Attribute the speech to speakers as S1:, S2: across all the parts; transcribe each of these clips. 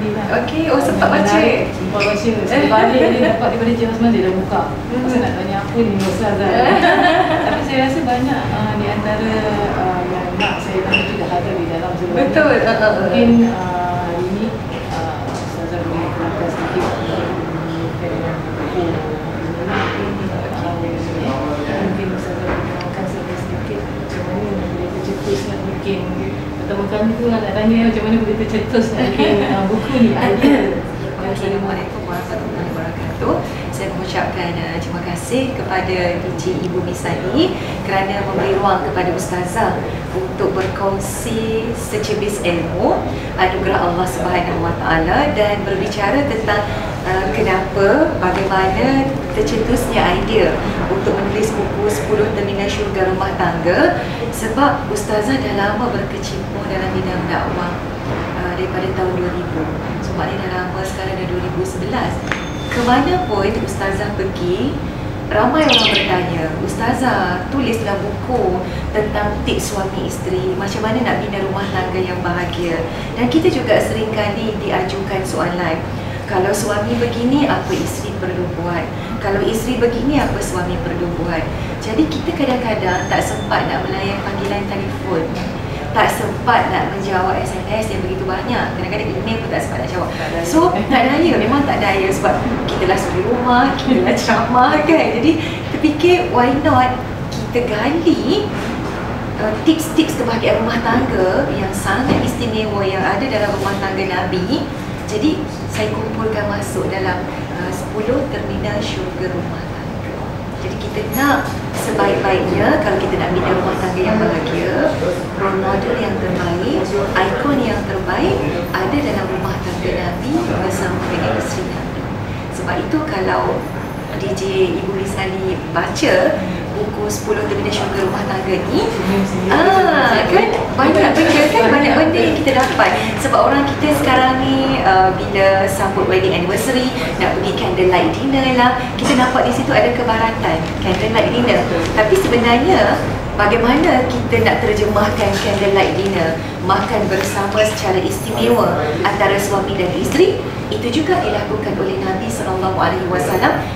S1: ni lah.
S2: Okey, oh sempat baca.
S1: Sempat baca. Saya balik dia dapat daripada Cik Osman, dia dah buka. Saya nak tanya apa ni Ustazah. Tapi saya rasa banyak di antara yang nak saya tanya tu dah ada di dalam sebelum.
S2: Betul.
S1: Mungkin hari ni Ustazah boleh kelakar sedikit mungkin Ustazah boleh kenalkan sedikit macam mana boleh tercetuskan mungkin pertama kali tu nak tanya macam mana boleh tercetuskan mungkin buku ni idea.
S2: Assalamualaikum warahmatullahi wabarakatuh. Saya mengucapkan terima kasih kepada DJ Ibu Misali kerana memberi ruang kepada Ustazah untuk berkongsi secebis ilmu anugerah Allah Subhanahu Wa Taala dan berbicara tentang kenapa, bagaimana tercetusnya idea untuk menulis buku 10 Terminal Syurga Rumah Tangga. Sebab Ustazah dah lama berkecimpung dalam bidang dakwah daripada tahun 2000. Maknanya dah lama, sekarang dah 2011. Kemana pun Ustazah pergi, ramai orang bertanya, Ustazah tulislah buku tentang tips suami isteri, macam mana nak bina rumah tangga yang bahagia. Dan kita juga seringkali diajukan soalan, kalau suami begini, apa isteri perlu buat? Kalau isteri begini, apa suami perlu buat? Jadi kita kadang-kadang tak sempat nak melayan panggilan telefon, tak sempat nak menjawab SMS yang begitu banyak. Kadang-kadang email pun tak sempat nak jawab. So, tak daya, memang tak daya sebab kita lah suri rumah, kita lah ceramah kan. Jadi, terfikir why not kita gali tips-tips kebahagiaan rumah tangga yang sangat istimewa yang ada dalam rumah tangga Nabi. Jadi, saya kumpulkan masuk dalam 10 Terminal Syurga Rumah Tangga. Jadi, kita nak sebaik-baiknya kalau kita nak bina rumah tangga yang bahagia, role model yang terbaik, ikon yang terbaik ada dalam rumah tangga Nabi bersama dengan isteri Nabi. Sebab itu kalau DJ Ibu Misali baca buku 10 Terminal Syurga Rumah Tangga ni, kan banyak benda kan, banyak benda yang kita dapat. Sebab orang kita sekarang ni bila sambut wedding anniversary nak pergi candlelight dinner lah, kita nampak di situ ada kebaratan candlelight dinner. Tapi sebenarnya bagaimana kita nak terjemahkan candlelight dinner, makan bersama secara istimewa antara suami dan isteri, itu juga dilakukan oleh Nabi SAW.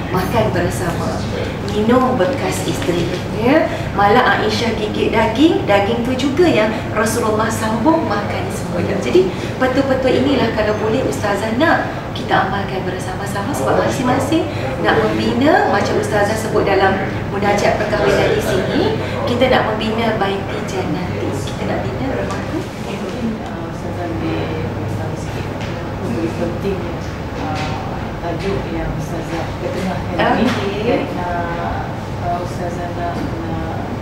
S2: Makan bersama, minum bekas isteri, ya. Malah Aisyah gigit daging, daging tu juga yang Rasulullah sambung makan semuanya. Jadi betul-betul inilah kalau boleh Ustazah nak kita amalkan bersama-sama, sebab masing-masing nak membina, macam Ustazah sebut dalam munajat perkahwinan di sini, kita nak membina baiti jannati, kita nak bina rumah tu.
S1: Mungkin Ustazah boleh beritahu sikit lebih penting tajuk yang Ustazah ketengahkan ni, dan Ustazah nak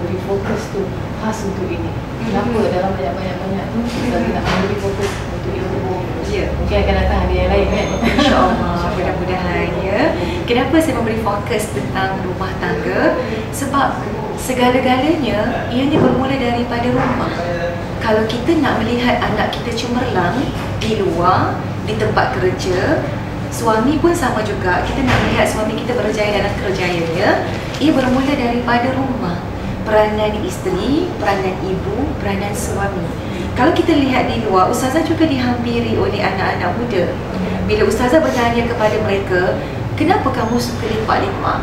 S1: beri fokus tu khas untuk ini. Kenapa dalam banyak-banyak tu Ustazah nak beri fokus untuk ilmu? Mungkin akan datang ada yang lain kan?
S2: InsyaAllah, mudah-mudahan ya. Kenapa saya memberi fokus tentang rumah tangga? Sebab segala-galanya ianya bermula daripada rumah. Kalau kita nak melihat anak kita cemerlang di luar, di tempat kerja, suami pun sama juga. Kita nak melihat suami kita berjaya dalam kerjayanya, ia bermula daripada rumah. Peranan isteri, peranan ibu, peranan suami. Kalau kita lihat di luar, Ustazah juga dihampiri oleh anak-anak muda. Bila Ustazah bertanya kepada mereka, kenapa kamu suka lepak-lepak?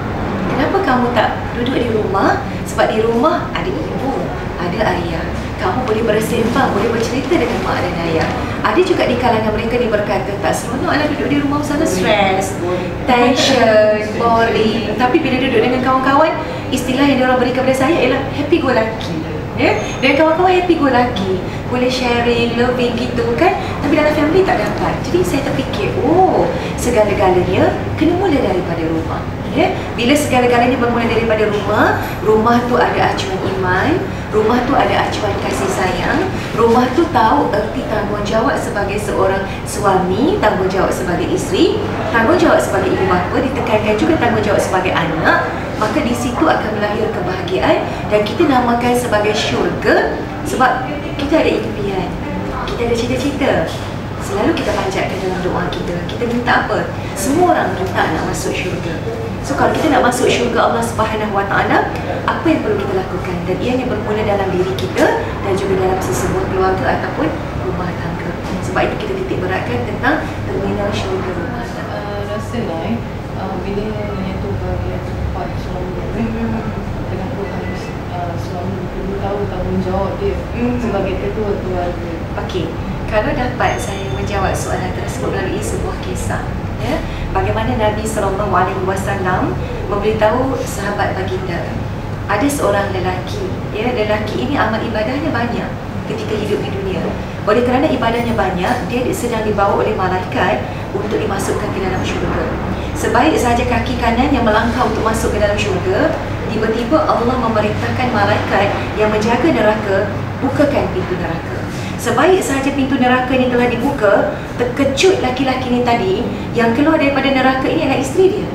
S2: Kenapa kamu tak duduk di rumah? Sebab di rumah ada ibu, ada ayah. Kamu boleh bersembang, boleh bercerita dengan mak dan ayah. Ada juga di kalangan mereka yang berkata, tak seronoklah duduk di rumah, Ustazah stress, tension, boring. Tapi bila duduk dengan kawan-kawan, istilah yang diorang beri kepada saya ialah happy go lucky. Ya? Dan kawan-kawan happy go lucky, boleh sharing, loving gitu kan. Tapi dalam family tak dapat. Jadi saya terfikir, oh, segala-galanya kena mula daripada rumah. Ya? Bila segala-galanya bermula daripada rumah, rumah tu ada acuan iman, rumah tu ada acuan kasih sayang, rumah tu tahu erti tanggungjawab sebagai seorang suami, tanggungjawab sebagai isteri, tanggungjawab sebagai ibu bapa, ditekankan juga tanggungjawab sebagai anak. Maka di situ akan melahir kebahagiaan dan kita namakan sebagai syurga sebab kita ada impian, kita ada cita-cita. Selalu kita panjatkan dalam doa kita. Kita minta apa? Semua orang minta nak masuk syurga. So kalau kita nak masuk syurga Allah Subhanahu Wa Taala, apa yang perlu kita lakukan? Dan ianya bermula dalam diri kita dan juga dalam sesebuah keluarga ataupun rumah tangga. Sebab itu kita titik beratkan tentang terminal syurga rumah.
S1: Rasa lah bila menyentuh bahagian tempat suami kenapa harus suami perlu tahu tanggungjawab dia sebagai ketua keluarga.
S2: Okey, kalau dapat saya menjawab soalan tersebut melalui sebuah kisah, ya, bagaimana Nabi SAW memberitahu sahabat baginda, ada seorang lelaki, ya, lelaki ini amal ibadahnya banyak ketika hidup di dunia. Oleh kerana ibadahnya banyak, dia sedang dibawa oleh malaikat untuk dimasukkan ke dalam syurga. Sebaik sahaja kaki kanan yang melangkah untuk masuk ke dalam syurga, tiba-tiba Allah memerintahkan malaikat yang menjaga neraka, bukakan pintu neraka. Sebaik sahaja pintu neraka ini telah dibuka, terkejut laki-laki ini tadi. Yang keluar daripada neraka ini adalah isteri dia.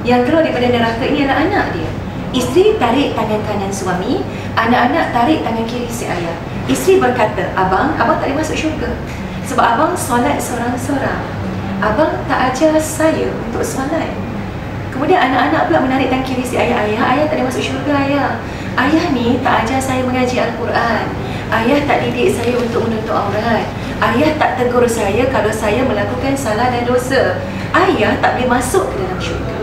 S2: Yang keluar daripada neraka ini adalah anak dia. Isteri tarik tangan kanan suami, anak-anak tarik tangan kiri si ayah. Isteri berkata, abang tak boleh masuk syurga sebab abang solat seorang-seorang. Abang tak ajar saya untuk solat. Kemudian anak-anak pula menarik tangan kiri si ayah. Ayah tak boleh masuk syurga, ayah. Ayah ni tak ajar saya mengaji Al-Quran. Ayah tak didik saya untuk menutup aurat. Ayah tak tegur saya kalau saya melakukan salah dan dosa. Ayah tak boleh masuk ke dalam syurga.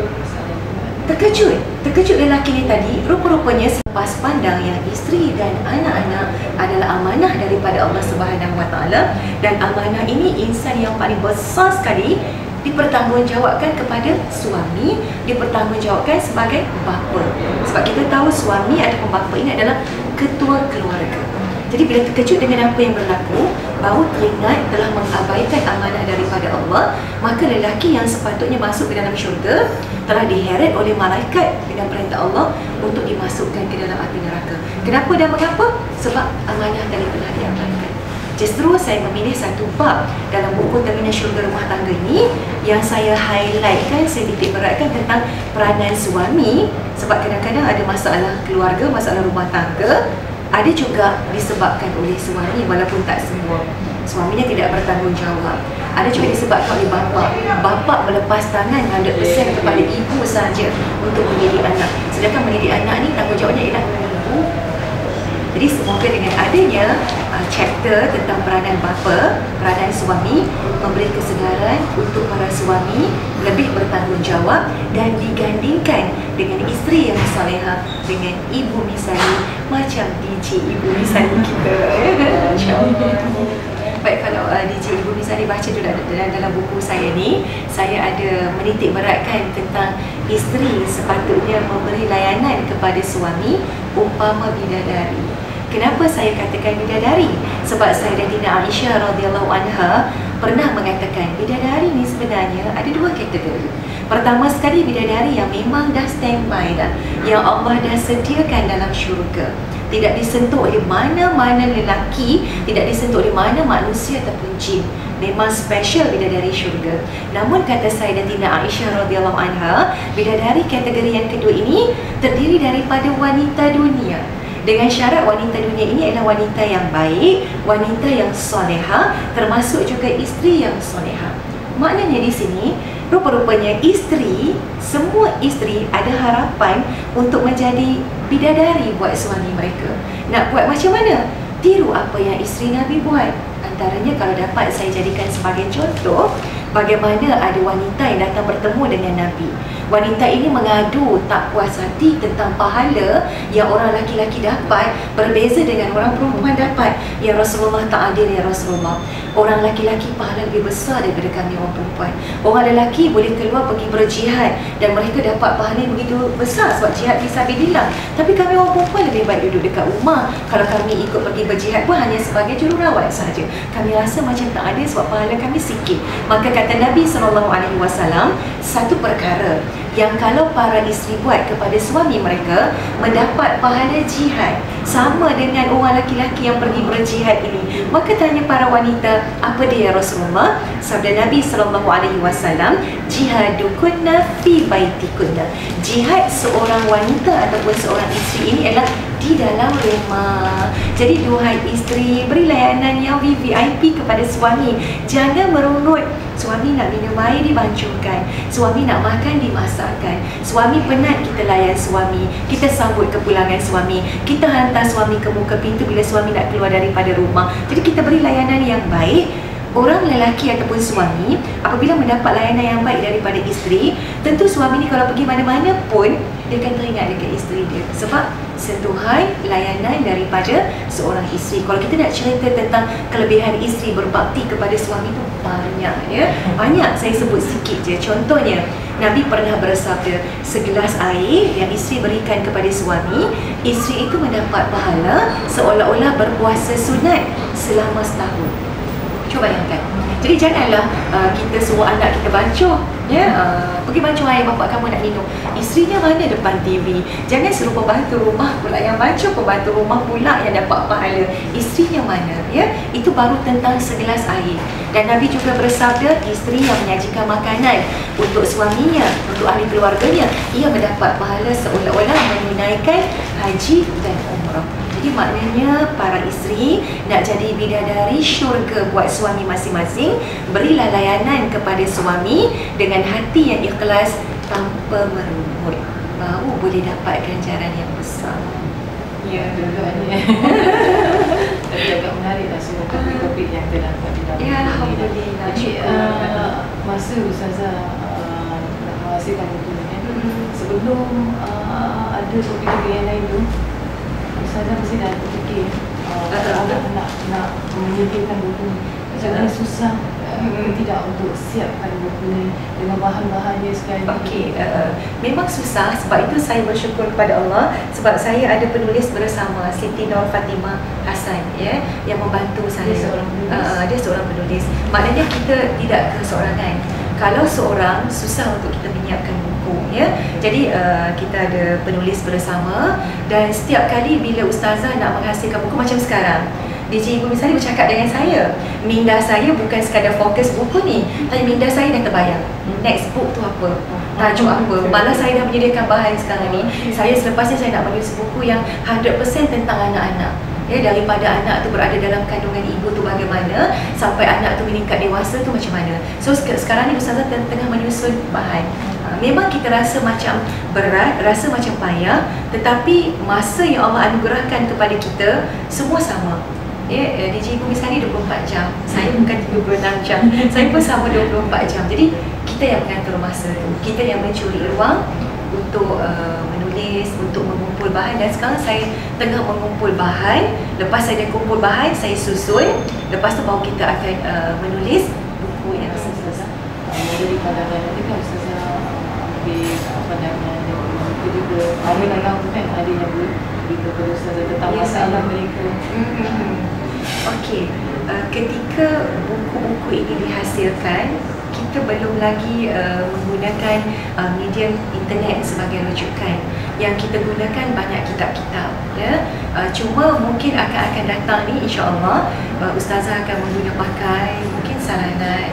S2: Terkejut lelaki ni tadi. Rupa-rupanya selepas pandang yang isteri dan anak-anak adalah amanah daripada Allah Subhanahu Wa Taala, dan amanah ini insan yang paling besar sekali dipertanggungjawabkan kepada suami, dipertanggungjawabkan sebagai bapa. Sebab kita tahu suami ataupun bapa ini adalah ketua keluarga. Jadi bila terkejut dengan apa yang berlaku, baru teringat telah mengabaikan amanah daripada Allah, maka lelaki yang sepatutnya masuk ke dalam syurga telah diheret oleh malaikat dengan perintah Allah untuk dimasukkan ke dalam api neraka. Kenapa dan mengapa? Sebab amanah tadi telah diabaikan. Justru saya memilih satu bab dalam buku Terminal Syurga Rumah Tangga ini yang saya highlightkan, saya titik beratkan tentang peranan suami. Sebab kadang-kadang ada masalah keluarga, masalah rumah tangga, ada juga disebabkan oleh suami walaupun tak semua. Suaminya tidak bertanggungjawab. Ada juga disebabkan oleh bapa. Bapa melepas tangan 100% kepada ibu sahaja untuk mendidik anak. Sedangkan mendidik anak ni tanggungjawabnya ialah ibu. Jadi semoga dengan adanya chapter tentang peranan bapa, peranan suami, memberi kesedaran untuk para suami lebih bertanggungjawab dan digandingkan dengan isteri yang salehah, dengan ibu misali macam DJ Ibu Misali kita. Baik, kalau DJ Ibu Misali baca tu dalam buku saya ni, saya ada menitik beratkan tentang isteri sepatutnya memberi layanan kepada suami umpama bidadari. Kenapa saya katakan bidadari? Sebab Sayyidatina Aisyah radhiyallahu anha pernah mengatakan bidadari ni sebenarnya ada dua kategori. Pertama sekali, bidadari yang memang dah standby dah, yang Allah dah sediakan dalam syurga, tidak disentuh oleh mana-mana lelaki, tidak disentuh oleh mana manusia ataupun jin. Memang special bidadari syurga. Namun kata Sayyidatina Aisyah radhiyallahu anha, bidadari kategori yang kedua ini terdiri daripada wanita dunia. Dengan syarat wanita dunia ini adalah wanita yang baik, wanita yang solehah, termasuk juga isteri yang solehah. Maknanya di sini, rupa-rupanya isteri, semua isteri ada harapan untuk menjadi bidadari buat suami mereka. Nak buat macam mana? Tiru apa yang isteri Nabi buat. Antaranya kalau dapat saya jadikan sebagai contoh, bagaimana ada wanita yang datang bertemu dengan Nabi. Wanita ini mengadu tak puas hati tentang pahala yang orang laki-laki dapat berbeza dengan orang perempuan dapat. Ya Rasulullah, tak adil ya Rasulullah. Orang laki-laki pahala lebih besar daripada kami orang perempuan. Orang lelaki boleh keluar pergi berjihad dan mereka dapat pahala yang begitu besar sebab jihad fisabilillah. Tapi kami orang perempuan lebih baik duduk dekat rumah. Kalau kami ikut pergi berjihad pun hanya sebagai jururawat saja. Kami rasa macam tak adil sebab pahala kami sikit. Maka kata Nabi SAW, satu perkara yang kalau para isteri buat kepada suami mereka, mendapat pahala jihad sama dengan orang laki-laki yang pergi berjihad ini. Maka tanya para wanita, apa dia ya Rasulullah? Sabda Nabi SAW, jihadukunna fi baitikunna. Jihad seorang wanita ataupun seorang isteri ini adalah di dalam rumah. Jadi duhai isteri, beri layanan yang VIP kepada suami. Jangan merunut. Suami nak minum air, dibancurkan. Suami nak makan, dimasakkan. Suami penat, kita layan suami. Kita sambut kepulangan suami. Kita hantar suami ke muka pintu bila suami nak keluar daripada rumah. Jadi kita beri layanan yang baik. orang lelaki ataupun suami apabila mendapat layanan yang baik daripada isteri, tentu suami ni kalau pergi mana-mana pun dia akan teringat dekat isteri dia sebab sentuhan layanan daripada seorang isteri. Kalau kita nak cerita tentang kelebihan isteri berbakti kepada suami tu banyak, ya. Banyak, saya sebut sikit je. Contohnya, Nabi pernah bersabda, segelas air yang isteri berikan kepada suami, isteri itu mendapat pahala seolah-olah berpuasa sunat selama setahun. Cuba bayangkan. Jadi janganlah kita suruh anak kita bancuh, ya, pergi bancuh air, bapak kamu nak minum. Isterinya mana depan TV. Jangan suruh pembantu rumah pula yang bancuh, pembantu rumah pula yang dapat pahala. Isterinya mana, ya? Itu baru tentang segelas air. Dan Nabi juga bersabda, isteri yang menyajikan makanan untuk suaminya, untuk ahli keluarganya, ia mendapat pahala seolah-olah menunaikan haji dan umrah. Jadi maknanya para isteri nak jadi bidadari syurga buat suami masing-masing, berilah layanan kepada suami dengan hati yang ikhlas tanpa merungut, baru boleh dapat ganjaran yang besar.
S1: Ya, dua-duanya. Tapi agak menarik lah semua topik-topik yang terdapat di dalam
S2: ya, Alhamdulillah.
S1: Jadi masa Ustazah nak menghasilkan buku ni kan, sebelum ada topik-topik yang lain tu, Ustazah mesti dah terfikir nak menyediakan buku ni. Macam mana susah tidak untuk siapkan buku ni dengan bahan-bahannya sekali.
S2: Okey, memang susah. Sebab itu saya bersyukur kepada Allah sebab saya ada penulis bersama, Siti Nur Fatimah Hassan, ya, yang membantu saya. Dia seorang penulis. Maknanya kita tidak keseorangan. Kalau seorang, susah untuk kita menyiapkan buku, ya. Jadi kita ada penulis bersama dan setiap kali bila Ustazah nak menghasilkan buku macam sekarang, DJ Ibu Misali bercakap dengan saya, minda saya bukan sekadar fokus buku ni, tapi minda saya dah terbayang next book tu apa, tajuk apa. Malah saya dah menyediakan bahan sekarang ni. Saya selepas ni saya nak menulis buku yang 100% tentang anak-anak, ya, daripada anak tu berada dalam kandungan ibu tu bagaimana sampai anak tu meningkat dewasa tu macam mana. So sekarang ni Ustazah tengah menyusun bahan. Memang kita rasa macam berat, rasa macam payah, tetapi masa yang Allah anugerahkan kepada kita semua sama. Ya, DJ Ibu Misali 24 jam. Saya bukan 26 jam. Saya pun sama 24 jam. Jadi kita yang mengatur masa tu, kita yang mencuri ruang untuk menulis, untuk mengumpul bahan. Dan sekarang saya tengah mengumpul bahan. Lepas saya dah kumpul bahan, saya susun. Lepas tu baru kita akan menulis buku yang selesai.
S1: Dari pandangan nanti kan Ustazah ambil pandangan itu juga. Ada kadang tu kan ada yang beritahu kepada Ustazah tentang masalah mereka.
S2: Okey, ketika buku-buku ini dihasilkan, kita belum lagi menggunakan medium internet sebagai rujukan. Yang kita gunakan banyak kitab-kitab, ya. Cuma mungkin akan datang ni insya-Allah Ustazah akan mengguna pakai mungkin salanan,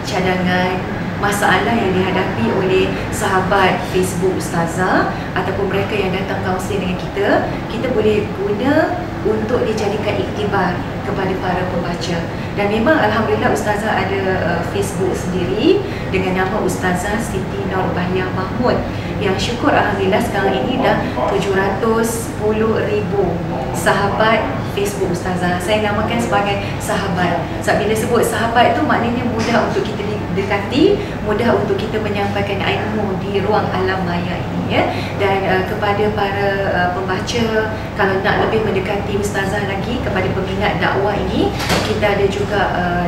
S2: cadangan, masalah yang dihadapi oleh sahabat Facebook Ustazah ataupun mereka yang datang kaunseling dengan kita boleh guna untuk dijadikan iktibar kepada para pembaca. Dan memang Alhamdulillah Ustazah ada Facebook sendiri dengan nama Ustazah Siti Nurbahiyah Mahmud, yang syukur Alhamdulillah sekarang ini dah 710,000 sahabat Facebook Ustazah. Saya namakan sebagai sahabat. Sebab bila sebut sahabat tu maknanya mudah untuk kita dekati, mudah untuk kita menyampaikan ilmu di ruang alam maya ini, ya. Dan kepada para pembaca, kalau nak lebih mendekati Ustazah lagi, kepada peminat dakwah ini, kita ada juga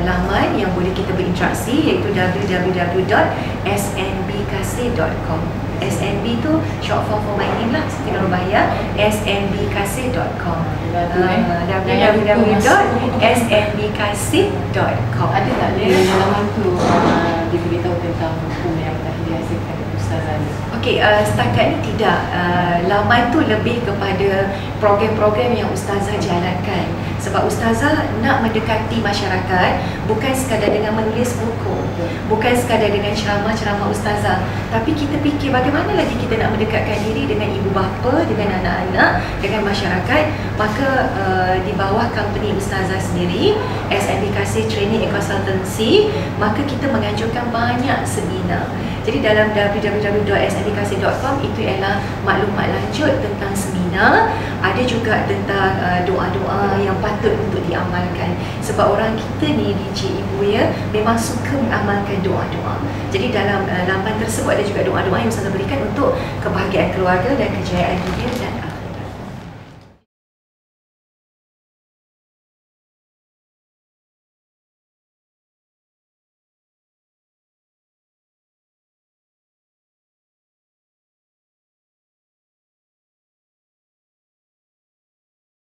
S2: laman yang boleh kita berinteraksi, iaitu www.snbkasih.com. SNB tu short form for my name lah, Siti Nurbahiyah, snbkasih.com. www.snbkasih.com.
S1: Ada tak dia laman tu diberitahu tentang buku yang telah dihasilkan Ustazah ni?
S2: Okey, setakat ni tidak. Laman tu lebih kepada program-program yang Ustazah jalankan. Sebab Ustazah nak mendekati masyarakat bukan sekadar dengan menulis buku, bukan sekadar dengan ceramah-ceramah Ustazah, tapi kita fikir bagaimana lagi kita nak mendekatkan diri dengan ibu bapa, dengan anak-anak, dengan masyarakat. Maka di bawah company Ustazah sendiri, SNB Kasih Training and Consultancy, maka kita menganjurkan banyak seminar. Jadi dalam www.snbkasih.com itu ialah maklumat lanjut tentang seminar. sunnah, ada juga tentang doa-doa yang patut untuk diamalkan. Sebab orang kita ni Cik Ibu ya, memang suka mengamalkan doa-doa. Jadi dalam lamban tersebut ada juga doa-doa yang Ustazah berikan untuk kebahagiaan keluarga dan kejayaan dunia dan akhirat.